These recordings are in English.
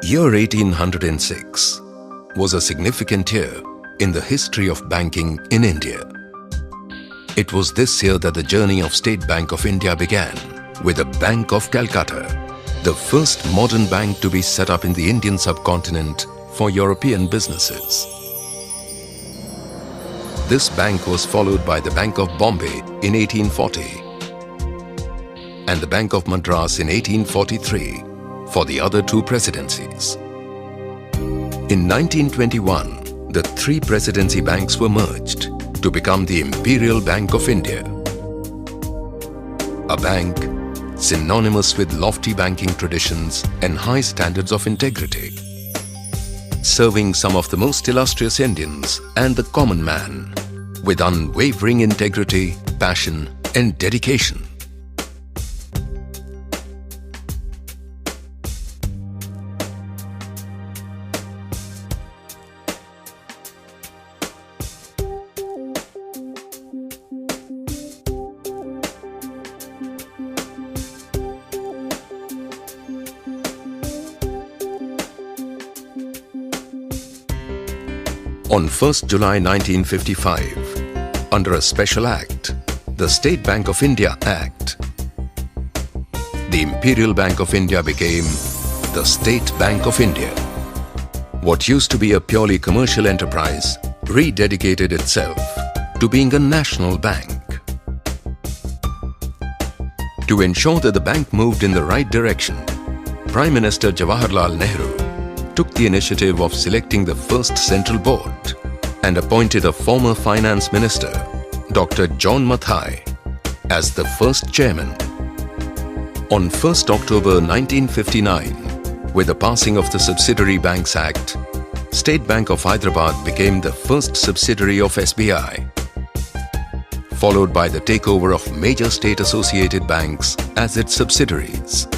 Year 1806 was a significant year in the history of banking in India. It was this year that the journey of State Bank of India began with the Bank of Calcutta, the first modern bank to be set up in the Indian subcontinent for European businesses. This bank was followed by the Bank of Bombay in 1840 and the Bank of Madras in 1843 for the other two presidencies. In 1921, the three presidency banks were merged to become the Imperial Bank of India, a bank synonymous with lofty banking traditions and high standards of integrity, serving some of the most illustrious Indians and the common man with unwavering integrity, passion and dedication. On 1st July 1955, under a special act, the State Bank of India Act, the Imperial Bank of India became the State Bank of India. What used to be a purely commercial enterprise rededicated itself to being a national bank. To ensure that the bank moved in the right direction, Prime Minister Jawaharlal Nehru took the initiative of selecting the first central board and appointed a former finance minister, Dr. John Mathai, as the first chairman. On 1st October 1959, with the passing of the Subsidiary Banks Act, State Bank of Hyderabad became the first subsidiary of SBI, followed by the takeover of major state-associated banks as its subsidiaries.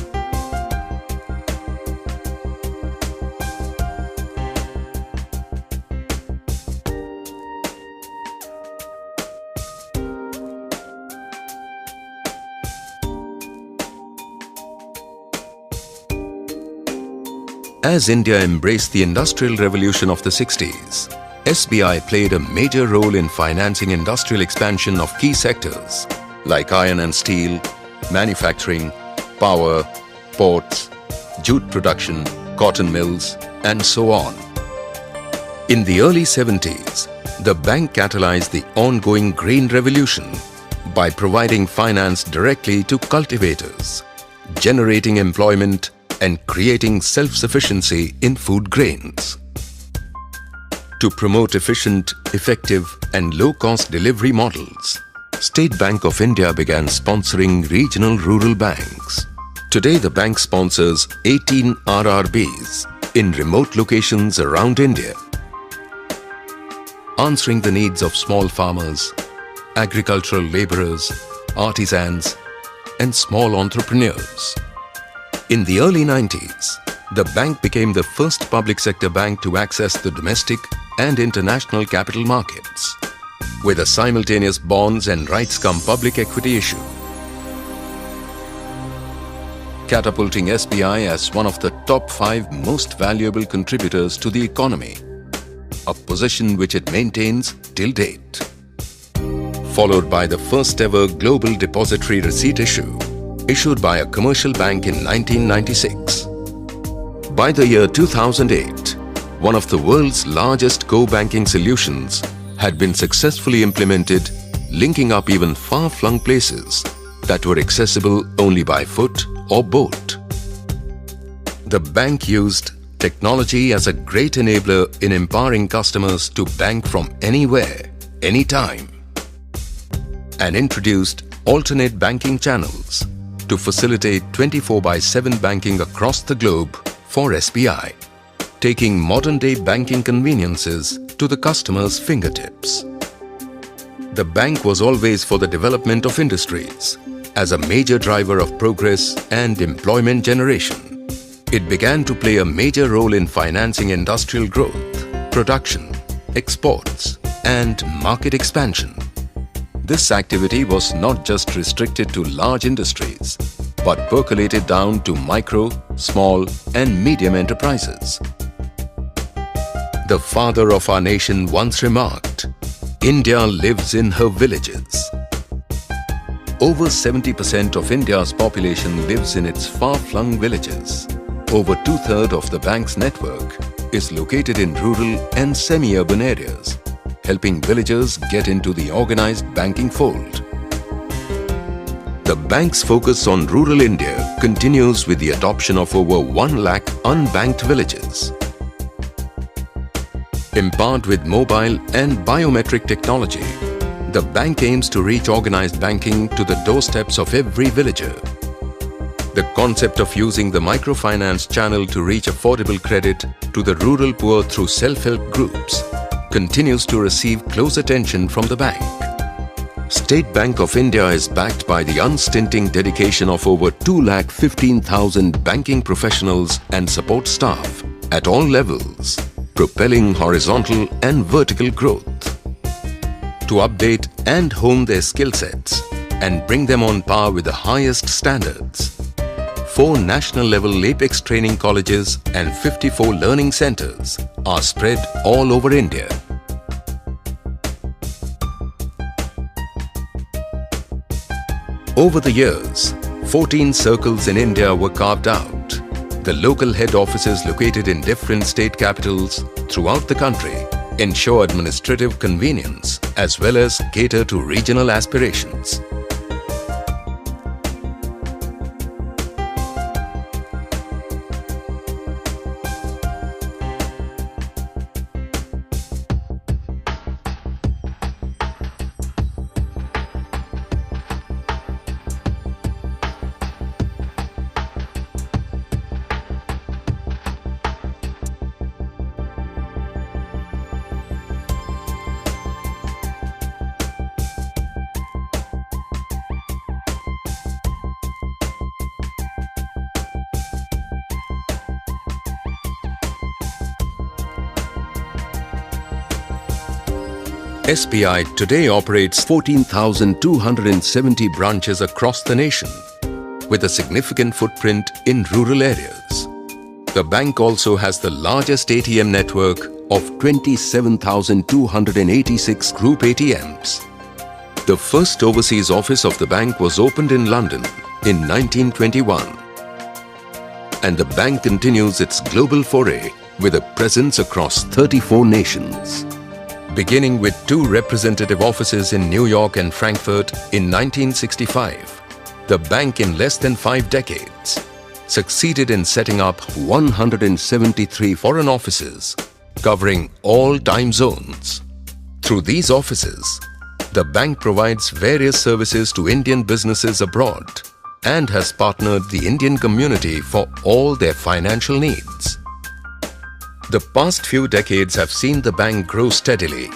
As India embraced the Industrial Revolution of the 60s, SBI played a major role in financing industrial expansion of key sectors like iron and steel, manufacturing, power, ports, jute production, cotton mills, and so on. In the early 70s, the bank catalyzed the ongoing grain revolution by providing finance directly to cultivators, generating employment and creating self-sufficiency in food grains. To promote efficient, effective and low-cost delivery models, State Bank of India began sponsoring regional rural banks. Today the bank sponsors 18 RRBs in remote locations around India, answering the needs of small farmers, agricultural laborers, artisans and small entrepreneurs. In the early 90s, the bank became the first public sector bank to access the domestic and international capital markets with a simultaneous bonds and rights cum public equity issue, catapulting SBI as one of the top 5 most valuable contributors to the economy, a position which it maintains till date. Followed by the first ever global depository receipt issue issued by a commercial bank in 1996. By the year 2008, one of the world's largest co-banking solutions had been successfully implemented, linking up even far-flung places that were accessible only by foot or boat. The bank used technology as a great enabler in empowering customers to bank from anywhere, anytime, and introduced alternate banking channels to facilitate 24/7 banking across the globe for SBI, taking modern-day banking conveniences to the customer's fingertips. The bank was always for the development of industries as a major driver of progress and employment generation. It began to play a major role in financing industrial growth, production, exports, and market expansion. This activity was not just restricted to large industries, but percolated down to micro, small and medium enterprises. The father of our nation once remarked, "India lives in her villages." Over 70% of India's population lives in its far-flung villages. Over two-thirds of the bank's network is located in rural and semi-urban areas, helping villagers get into the organized banking fold. The bank's focus on rural India continues with the adoption of over 1 lakh unbanked villages. Empowered with mobile and biometric technology, the bank aims to reach organized banking to the doorsteps of every villager. The concept of using the microfinance channel to reach affordable credit to the rural poor through self-help groups continues to receive close attention from the bank. State Bank of India is backed by the unstinting dedication of over 2,15,000 banking professionals and support staff at all levels, propelling horizontal and vertical growth. To update and hone their skill sets and bring them on par with the highest standards, 4 national-level Apex training colleges and 54 learning centers are spread all over India. Over the years, 14 circles in India were carved out. The local head offices located in different state capitals throughout the country ensure administrative convenience as well as cater to regional aspirations. SBI today operates 14,270 branches across the nation, with a significant footprint in rural areas. The bank also has the largest ATM network of 27,286 group ATMs. The first overseas office of the bank was opened in London in 1921. And the bank continues its global foray with a presence across 34 nations. Beginning with 2 representative offices in New York and Frankfurt in 1965, the bank in less than 5 decades succeeded in setting up 173 foreign offices covering all time zones. Through these offices, the bank provides various services to Indian businesses abroad and has partnered the Indian community for all their financial needs. The past few decades have seen the bank grow steadily.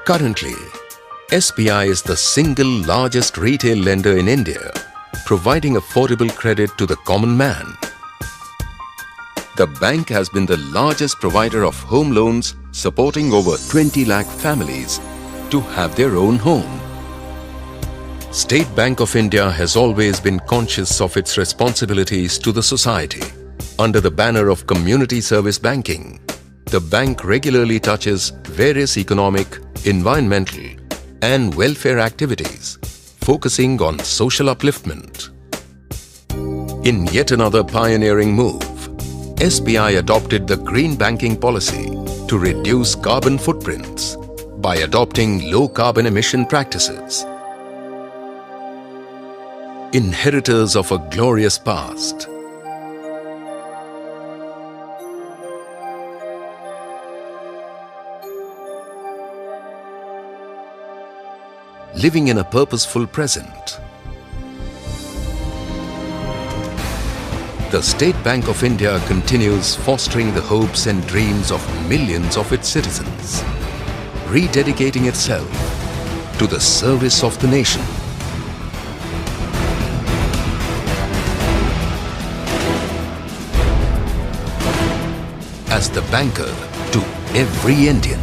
Currently, SBI is the single largest retail lender in India, providing affordable credit to the common man. The bank has been the largest provider of home loans, supporting over 20 lakh families to have their own home. State Bank of India has always been conscious of its responsibilities to the society. Under the banner of community service banking, the bank regularly touches various economic, environmental and welfare activities, focusing on social upliftment. In yet another pioneering move, SBI adopted the green banking policy to reduce carbon footprints by adopting low carbon emission practices. Inheritors of a glorious past, living in a purposeful present. The State Bank of India continues fostering the hopes and dreams of millions of its citizens, rededicating itself to the service of the nation. As the banker to every Indian.